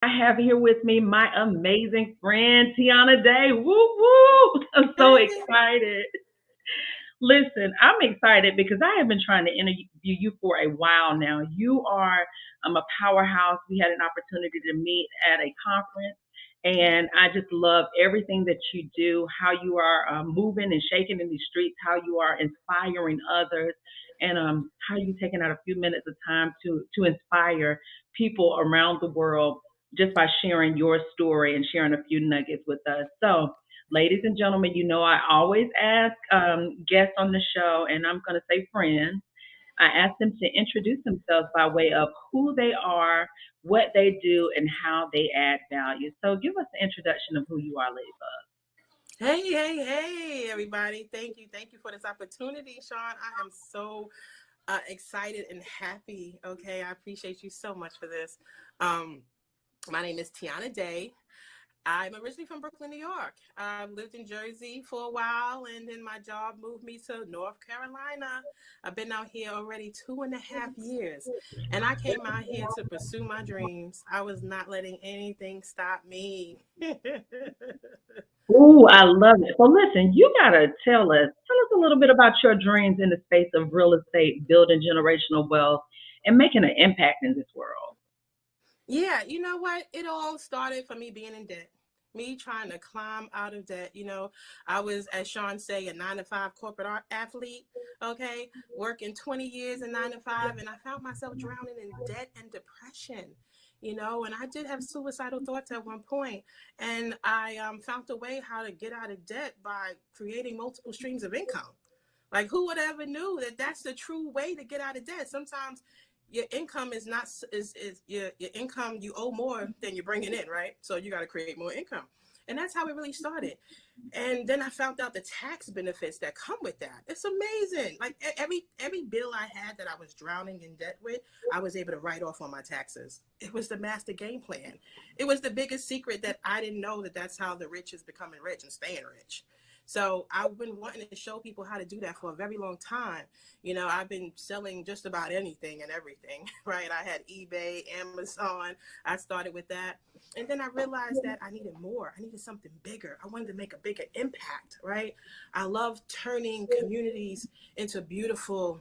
I have here with me my amazing friend Tiana Day. Woo woo! I'm so Hey. excited. Listen, I'm excited because I have been trying to interview you for a while now. You are a powerhouse. We had an opportunity to meet at a conference, and I just love everything that you do, how you are moving and shaking in these streets, how you are inspiring others, and how you taking out a few minutes of time to inspire people around the world just by sharing your story and sharing a few nuggets with us. So, ladies and gentlemen, you know I always ask guests on the show, and I'm going to say friends. I ask them to introduce themselves by way of who they are, what they do, and how they add value. So give us an introduction of who you are, Ladybug. Hey, everybody. Thank you. Thank you for this opportunity, Sean. I am so excited and happy. Okay. I appreciate you so much for this. Um, my name is Tiana Day. I'm originally from Brooklyn, New York. I lived in Jersey for a while, and then my job moved me to North Carolina. I've been out here already 2.5 years, and I came out here to pursue my dreams. I was not letting anything stop me. Ooh, I love it. So listen, you gotta tell us a little bit about your dreams in the space of real estate, building generational wealth, and making an impact in this world. Yeah, you know what? It all started for me being in debt. Me trying to climb out of debt. I was, as Sean say, a 9 to 5 corporate athlete. Okay, working 20 years in 9 to 5, and I found myself drowning in debt and depression. And I did have suicidal thoughts at one point, and I found a way how to get out of debt by creating multiple streams of income. Like, who would ever knew that that's the true way to get out of debt? Sometimes your income is not is your income, you owe more than you're bringing in, right? So you got to create more income, and that's how it really started. And then I found out the tax benefits that come with that. It's amazing. Like, every bill I had that I was drowning in debt with, I was able to write off on my taxes. It was the master game plan. It was the biggest secret that I didn't know, that that's how the rich is becoming rich and staying rich. So I've been wanting to show people how to do that for a very long time. I've been selling just about anything and everything, right? I had eBay, Amazon. I started with that. And then I realized that I needed more. I needed something bigger. I wanted to make a bigger impact, right? I love turning communities into beautiful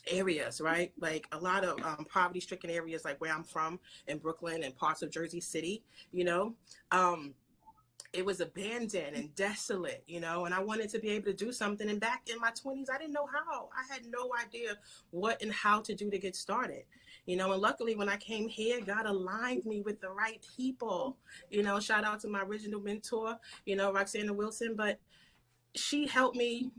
areas, right? Like a lot of poverty stricken areas, like where I'm from in Brooklyn and parts of Jersey City, you know. Um, it was abandoned and desolate, and I wanted to be able to do something. And back in my 20s, I didn't know how. I had no idea what and how to do to get started. And luckily when I came here, God aligned me with the right people. Shout out to my original mentor, Roxana Wilson, but she helped me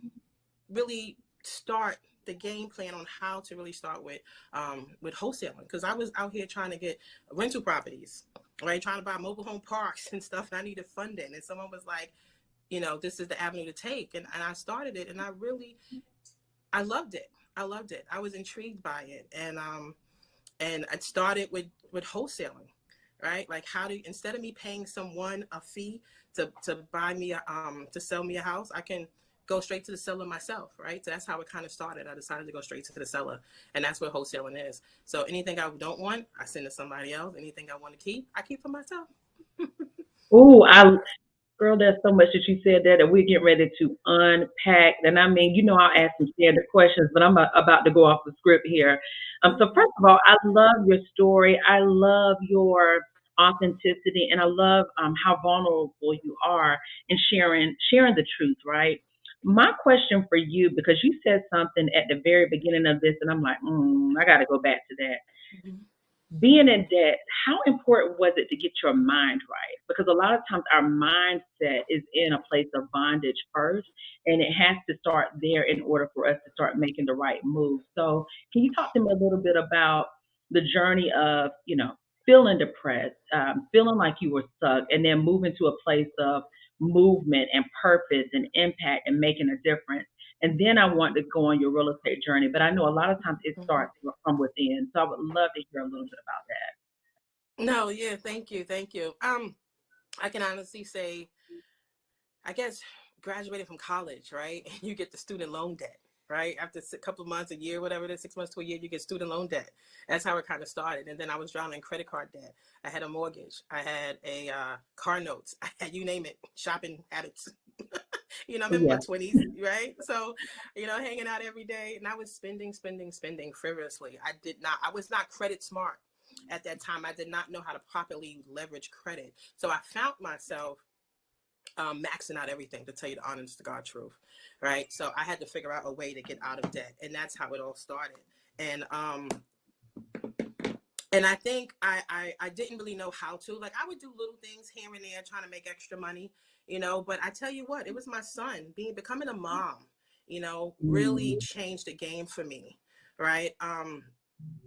really start the game plan on how to really start with wholesaling, because I was out here trying to get rental properties, right, trying to buy mobile home parks and stuff, and I needed funding, and someone was like, this is the avenue to take, and I started it, and I loved it. I was intrigued by it, and I started with wholesaling, right? Like, how do, instead of me paying someone a fee to buy me to sell me a house, I can go straight to the seller myself, right? So that's how it kind of started. I decided to go straight to the seller, and that's what wholesaling is. So anything I don't want, I send to somebody else. Anything I want to keep, I keep for myself. Ooh, girl, there's so much that you said there that we're getting ready to unpack. And I mean, I'll ask some standard questions, but I'm about to go off the script here. So first of all, I love your story. I love your authenticity, and I love how vulnerable you are in sharing the truth. Right. My question for you, because you said something at the very beginning of this, and I'm like, I got to go back to that. Mhm. Being in debt, how important was it to get your mind right? Because a lot of times our mindset is in a place of bondage first, and it has to start there in order for us to start making the right move. So, can you talk to me a little bit about the journey of, feeling depressed, feeling like you were stuck, and then moving to a place of movement and purpose and impact and making a difference? And then I want to go on your real estate journey. But I know a lot of times it Mhm. starts from within. So I would love to hear a little bit about that. No, yeah, thank you. I can honestly say, I guess, graduating from college, right? You get the student loan debt. right? After a couple of months, a year, whatever it is, 6 months to a year, you get student loan debt. That's how it kind of started. And then I was drowning in credit card debt. I had a mortgage. I had a car notes. I had, you name it, shopping habits. I'm in my Yeah. 20s, right? So, hanging out every day. And I was spending, spending, spending frivolously. I was not credit smart at that time. I did not know how to properly leverage credit. So I found myself maxing out everything, to tell you the honest to God truth, right? So I had to figure out a way to get out of debt, and that's how it all started. And I think I didn't really know how to. Like, I would do little things here and there, trying to make extra money, But I tell you what, it was my son becoming a mom, really Mm. changed the game for me, right?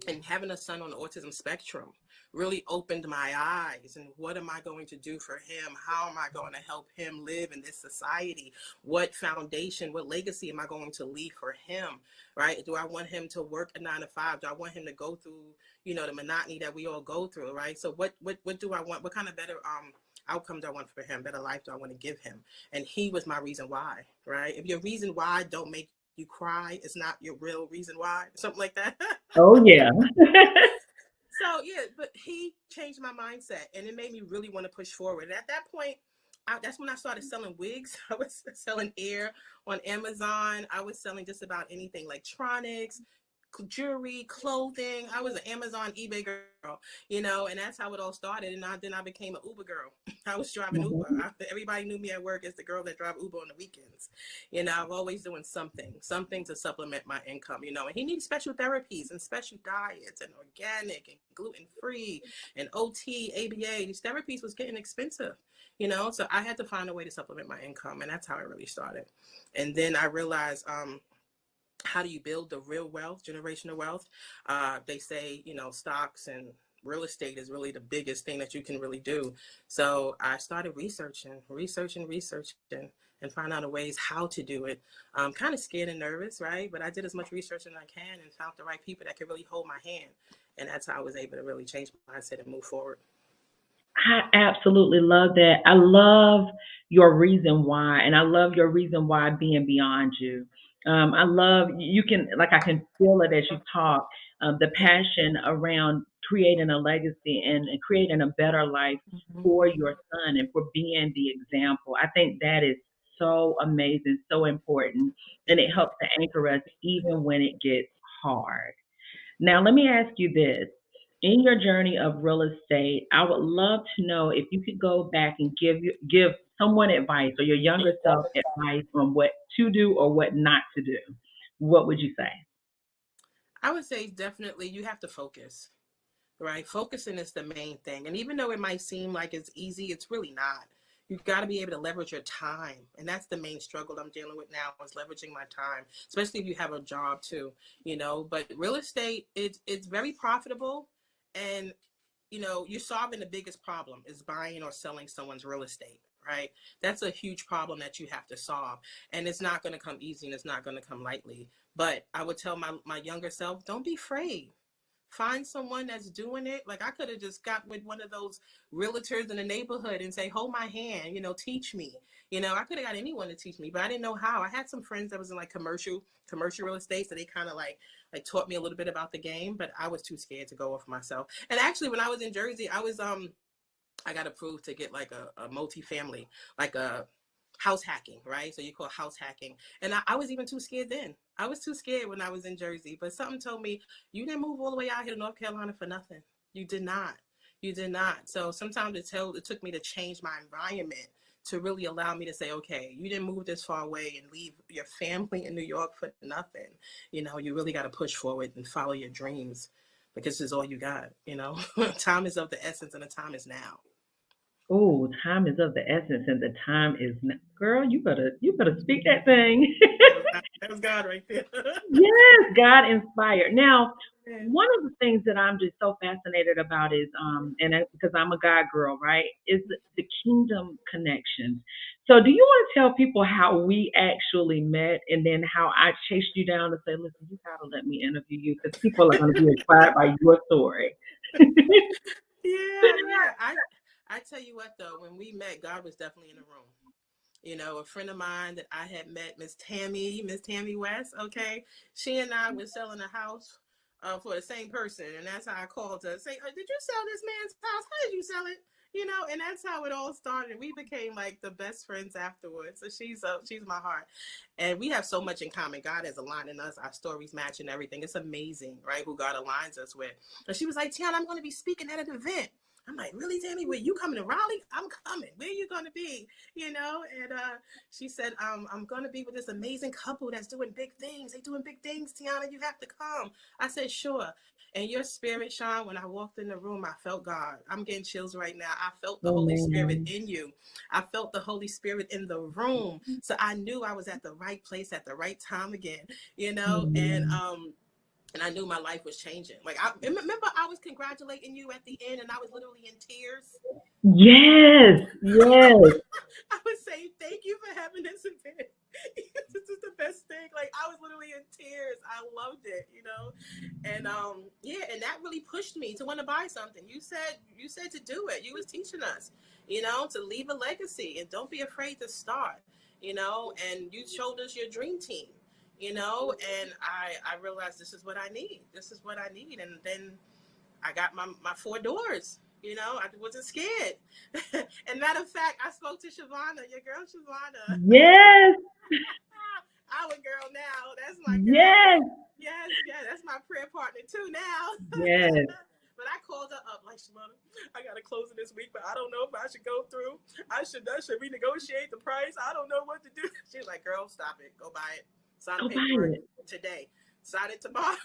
And having a son on the autism spectrum really opened my eyes. And what am I going to do for him? How am I going to help him live in this society? What foundation, what legacy am I going to leave for him? Right? Do I want him to work a 9 to 5? Do I want him to go through, the monotony that we all go through? Right? So what do I want? What kind of better outcome do I want for him? Better life do I want to give him? And he was my reason why. Right? If your reason why don't make you cry, it's not your real reason why, something like that. Oh yeah. So yeah, but he changed my mindset, and it made me really want to push forward. And at that point, that's when I started selling wigs. I was selling hair on Amazon. I was selling just about anything, electronics, jewelry, clothing. I was an Amazon, eBay girl, and that's how it all started. And then I became an Uber girl. I was driving Uber. Mhm. Everybody knew me at work as the girl that drive Uber on the weekends. I'm always doing something to supplement my income, And he needs special therapies and special diets and organic and gluten free and OT, ABA. These therapies was getting expensive, So I had to find a way to supplement my income, and that's how it really started. And then I realized, how do you build the real wealth, generational wealth? They say, stocks and real estate is really the biggest thing that you can really do. So I started researching, and find out ways how to do it. Kind of scared and nervous, right? But I did as much research as I can and found the right people that could really hold my hand. And that's how I was able to really change my mindset and move forward. I absolutely love that. I love your reason why, and I love your reason why being beyond you. I love you can like I can feel it as you talk. The passion around creating a legacy and creating a better life Mhm. for your son and for being the example. I think that is so amazing, so important, and it helps to anchor us even when it gets hard. Now, let me ask you this. In your journey of real estate, I would love to know if you could go back and give someone advice or your younger self advice on what to do or what not to do. What would you say? I would say definitely you have to focus. Right? Focusing is the main thing. And even though it might seem like it's easy, it's really not. You've got to be able to leverage your time. And that's the main struggle I'm dealing with now is leveraging my time, especially if you have a job too, But real estate, it's very profitable. And, you're solving the biggest problem is buying or selling someone's real estate, right? That's a huge problem that you have to solve. And it's not going to come easy and it's not going to come lightly. But I would tell my younger self, don't be afraid. Find someone that's doing it. Like, I could have just got with one of those realtors in the neighborhood and say, hold my hand, teach me. I could have got anyone to teach me, but I didn't know how. I had some friends that was in commercial real estate, so they kind of like taught me a little bit about the game, but I was too scared to go off myself. And actually, when I was in Jersey, I got approved to get like a multi-family, like a house hacking, right? So you call house hacking. And I was even too scared then. I was too scared when I was in Jersey, but something told me, you didn't move all the way out here to North Carolina for nothing. You did not. You did not. So sometimes it took me to change my environment to really allow me to say, okay, you didn't move this far away and leave your family in New York for nothing. You really got to push forward and follow your dreams because this is all you got. Time is of the essence and the time is now. Oh, time is of the essence, and the time is now. Girl, you better speak that thing. That was God right there. Yes, God inspired. Now, Yeah. one of the things that I'm just so fascinated about is, because I'm a God girl, right? Is the kingdom connections. So, do you want to tell people how we actually met, and then how I chased you down to say, listen, you gotta let me interview you because people are going to be inspired by your story. Yeah, yeah. I tell you what though, when we met, God was definitely in the room. A friend of mine that I had met, Miss Tammy West, okay? She and I were selling a house for the same person. And that's how I called her. Say, did you sell this man's house? How did you sell it? And that's how it all started. We became like the best friends afterwards. So she's my heart. And we have so much in common. God has aligned in us. Our stories match and everything. It's amazing, right? Who God aligns us with. And she was like, Tiana, I'm going to be speaking at an event. I'm like, really, Tammy? Where you coming to Raleigh? I'm coming. Where are you going to be? And she said, I'm going to be with this amazing couple that's doing big things. They doing big things, Tiana. You have to come. I said, sure. And your spirit, Sean, when I walked in the room, I felt God. I'm getting chills right now. I felt the Holy Spirit Amen. in you. I felt the Holy Spirit in the room. So I knew I was at the right place at the right time again, Amen. and I knew my life was changing. Like, I remember I was congratulating you at the end, and I was literally in tears. Yes, yes. I was saying, thank you for having this event. This is the best thing. Like, I was literally in tears. I loved it. And yeah, and that really pushed me to want to buy something. You said to do it. You was teaching us, to leave a legacy and don't be afraid to start, and you showed us your dream team, and I realized this is what I need. This is what I need. And then I got my four doors. I wasn't scared. And matter of fact, I spoke to Shavana, your girl Shavana. Yes, Our girl now. That's my girl. yes, Yes, yeah, that's my prayer partner too now. yes. But I called her up like, Shavana, I gotta close it this week, but I don't know if I should go through. I should renegotiate the price. I don't know what to do. She's like, girl, stop it. Go buy it. Sign the Go buy paperwork it. today. Sign it tomorrow.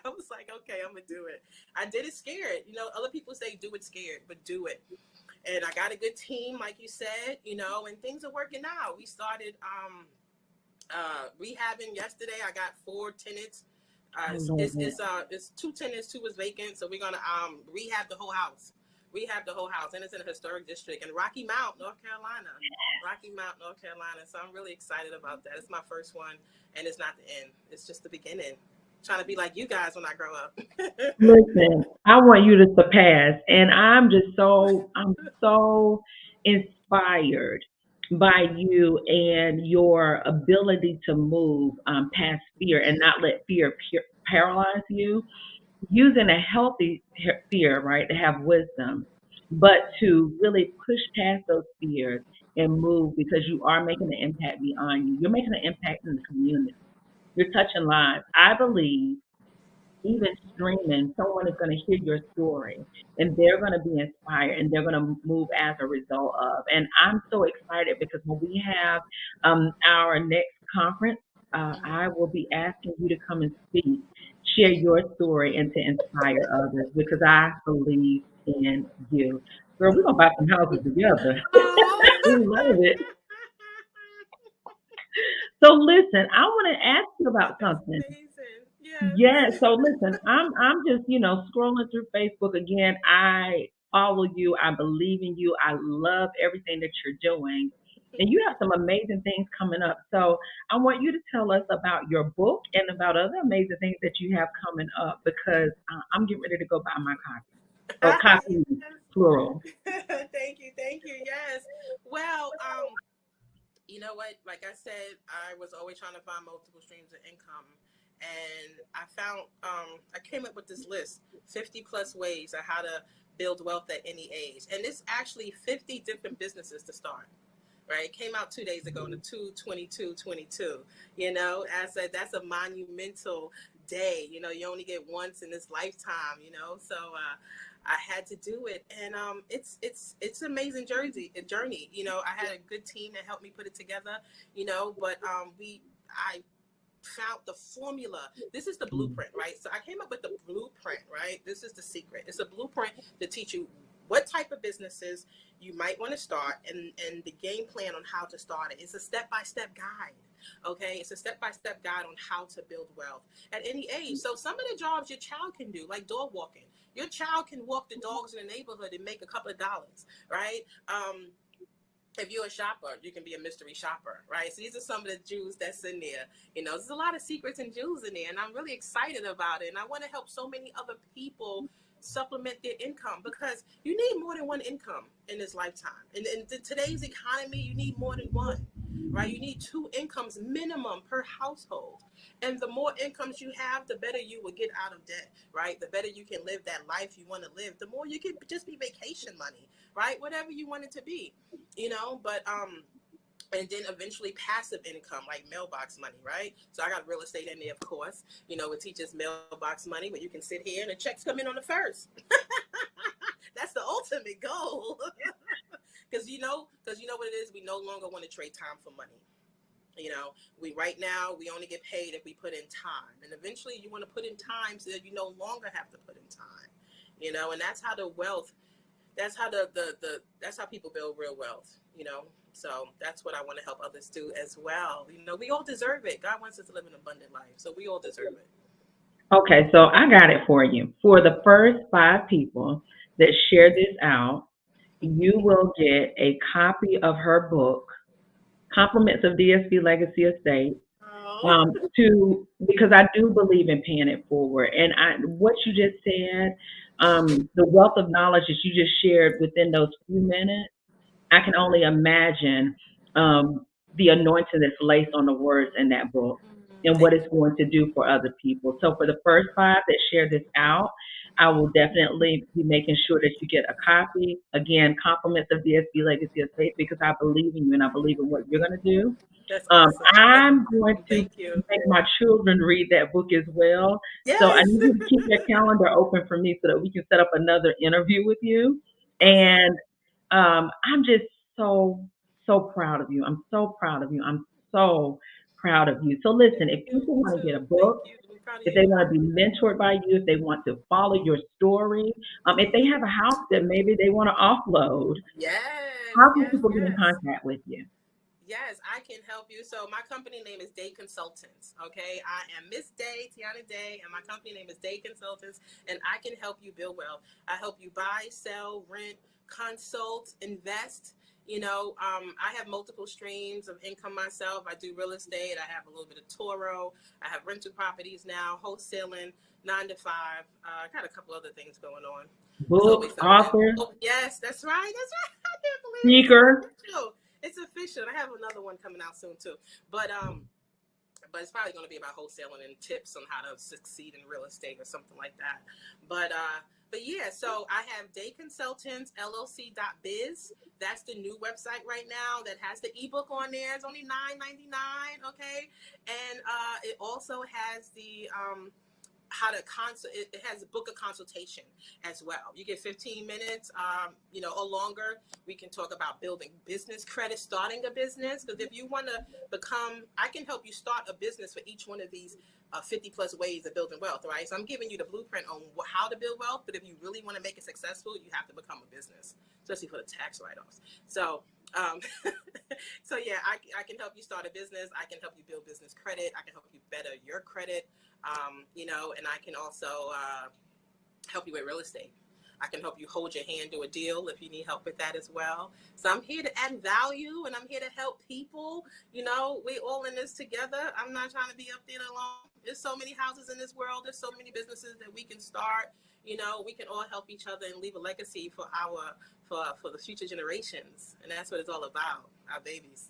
I was like, okay, I'm gonna do it. I did it scared. Other people say do it scared, but do it. And I got a good team, like you said, and things are working out. We started rehabbing yesterday. I got 4 tenants. I love it. It's 2 tenants, two is vacant, so we're gonna rehab the whole house. Rehab the whole house, and it's in a historic district in Rocky Mount, North Carolina. Rocky Mount, North Carolina. So I'm really excited about that. It's my first one, and it's not the end. It's just the beginning. Trying to be like you guys when I grow up. Listen, I want you to surpass, and I'm so inspired by you and your ability to move past fear and not let fear paralyze you. Using a healthy fear, right, to have wisdom, but to really push past those fears and move because you are making an impact beyond you. You're making an impact in the community. You're touching lives. I believe even streaming, someone is going to hear your story and they're going to be inspired and they're going to move as a result of. And I'm so excited because when we have our next conference, I will be asking you to come and speak, share your story, and to inspire others because I believe in you. Girl, we're going to buy some houses together. Oh, We love it. So listen, I want to ask you about that's something. amazing. Yes. Yeah, so listen, I'm just, scrolling through Facebook again. I follow you. I believe in you. I love everything that you're doing. And you have some amazing things coming up. So I want you to tell us about your book and about other amazing things that you have coming up because I'm getting ready to go buy my copy. Or copies, Yes. plural. Thank you. Yes. Well, you know what? Like I said, I was always trying to find multiple streams of income. And I came up with this list, 50 plus ways of how to build wealth at any age. And it's actually 50 different businesses to start. Right? It came out 2 days ago on the 2/22/22. I said that's a monumental day. You only get once in this lifetime. So I had to do it, and it's an amazing journey. I had a good team that helped me put it together. But I found the formula. This is the blueprint, right? So I came up with the blueprint, right? This is the secret. It's a blueprint to teach you what type of businesses you might want to start and the game plan on how to start it. It's a step-by-step guide. Okay, it's a step-by-step guide on how to build wealth at any age. So some of the jobs your child can do, like dog walking. Your child can walk the dogs in the neighborhood and make a couple of dollars, right? If you're a shopper, you can be a mystery shopper, right? So these are some of the jewels that's in there. There's a lot of secrets and jewels in there, and I'm really excited about it. And I want to help so many other people supplement their income, because you need more than one income in this lifetime. In today's economy, you need more than one, right? You need two incomes minimum per household. And the more incomes you have, the better you will get out of debt, right? The better you can live that life you want to live. The more you can just be vacation money, right? Whatever you want it to be, but and then eventually passive income like mailbox money, right? So I got real estate in there, of course. It teaches mailbox money, where you can sit here and the checks come in on the first. That's the ultimate goal. Because you know what it is. We no longer want to trade time for money. We right now we only get paid if we put in time, and eventually you want to put in time so that you no longer have to put in time. And that's how the wealth. That's how that's how people build real wealth. So that's what I want to help others do as well. We all deserve it. God wants us to live an abundant life, so we all deserve it. Okay, so I got it for you. For the first five people that share this out, you will get a copy of her book, Compliments of DSB Legacy Estate. Oh. To because I do believe in paying it forward, and what you just said, the wealth of knowledge that you just shared within those few minutes. I can only imagine the anointing that's laced on the words in that book and what Thank it's you. going to do for other people. So, for the first five that share this out, I will definitely be making sure that you get a copy. Again, compliments of DSB Legacy Estate, because I believe in you and I believe in what you're going to do. That's awesome. That's I'm going awesome. to Thank you. make my children read that book as well. So I Yes. need you to keep your calendar open for me so that we can set up another interview with you. Awesome. And I'm just so, so proud of you. I'm so proud of you. I'm so proud of you. So listen, Thank if you. people Me want to get too. a Thank book, you. I'm proud of if they you. want to be mentored by you, if they want to follow your story, if they have a house that maybe they want to offload, Yes. how can Yes. people get in Yes. contact with you? Yes, I can help you. So my company name is Day Consultants. Okay, I am Miss Day, Tiana Day, and my company name is Day Consultants, and I can help you build wealth. I help you buy, sell, rent, consult, invest. I have multiple streams of income myself. I do real estate. I have a little bit of Toro. I have rental properties now, wholesaling, 9 to 5. I got a couple other things going on. There's Book, always something. author, Oh, yes, that's right. That's right. I can't believe it's speaker. official. It's official. I have another one coming out soon too. But it's probably going to be about wholesaling and tips on how to succeed in real estate or something like that. But yeah, so I have Day Consultants LLC.biz. That's the new website right now that has the ebook on there. It's only $9.99. Okay, and it also has the how to consult. It has a book a consultation as well. You get 15 minutes, or longer. We can talk about building business credit, starting a business. Because if you want to I can help you start a business for each one of these 50 plus ways of building wealth, right? So I'm giving you the blueprint on how to build wealth. But if you really want to make it successful, you have to become a business, especially for the tax write-offs. So um, so yeah, I can help you start a business. I can help you build business credit. I can help you better your credit. And I can also help you with real estate. I can help you hold your hand to a deal if you need help with that as well. So I'm here to add value and I'm here to help people. We all in this together. I'm not trying to be up there alone. There's so many houses in this world. There's so many businesses that we can start. We can all help each other and leave a legacy for the future generations. And that's what it's all about, our babies.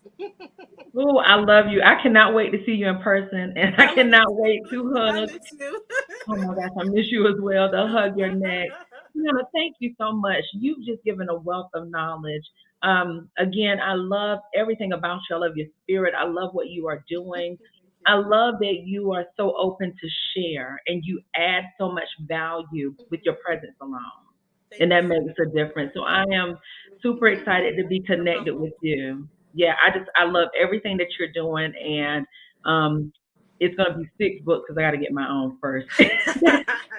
Oh, I love you. I cannot wait to see you in person, and I I love you cannot too. wait to I hug. miss you. Oh my gosh, I miss you as well. To hug your neck. Tiana, thank you so much. You've just given a wealth of knowledge. Again, I love everything about you. I love your spirit. I love what you are doing. Thank I you. love that you are so open to share and you add so much value with your presence alone. And Thank that you. makes a difference. So I am super excited to be I'm connected humbled. with you. Yeah, I love everything that you're doing, and um, it's gonna be six books because I got to get my own first.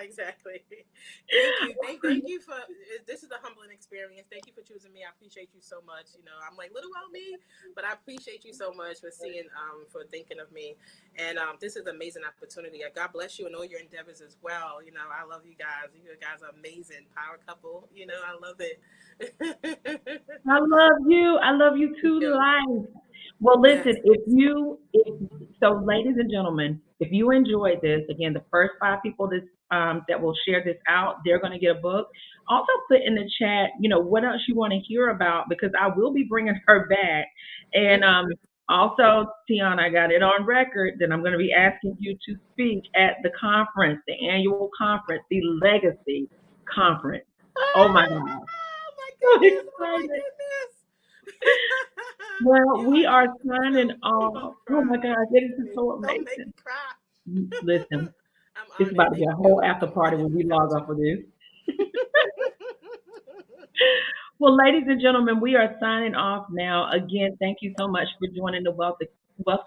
Exactly. Thank you for this is a humbling experience. Thank you for choosing me. I appreciate you so much. I'm like little old me, but I appreciate you so much for seeing for thinking of me. And this is an amazing opportunity. God bless you and all your endeavors as well. I love you guys. You guys are amazing. Power couple. I love it. I love you. I love you Thank to you. life. Well, listen, Yes. if ladies and gentlemen, If you enjoyed this, again, the first 5 people that will share this out, they're going to get a book. Also, put in the chat, what else you want to hear about because I will be bringing her back. And also, Tiana, I got it on record that I'm going to be asking you to speak at the conference, the annual conference, the Legacy Conference. Oh my God. Oh my So goodness! Oh my excited. goodness! Well, You we are are just signing you gonna off. Oh cry. my God, this is Me. so Don't make amazing. me cry. Listen, I'm it's honored. about to be Thank a you. whole after I'm party honored when we to have log off of this. you. Well, ladies and gentlemen, we are signing off now. Again, thank you so much for joining the Wealth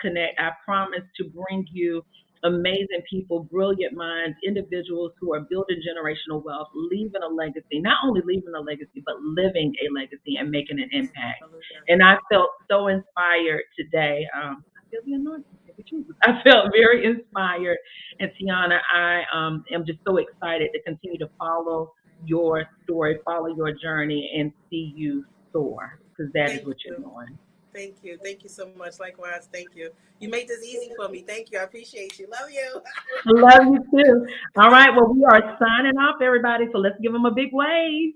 Connect. I promise to bring you amazing people, brilliant minds, individuals who are building generational wealth, leaving a legacy, not only leaving a legacy, but living a legacy and making an impact. Hallelujah. And I felt so inspired today. I feel the anointing. Thank you, Jesus. I felt very inspired. And Tiana, I am just so excited to continue to follow your story, follow your journey, and see you soar because that is Thank what you're you. doing. Thank you. Thank you so much. Likewise. Thank you. You made this easy for me. Thank you. I appreciate you. Love you. I love you too. All right. Well, we are signing off, everybody. So let's give them a big wave.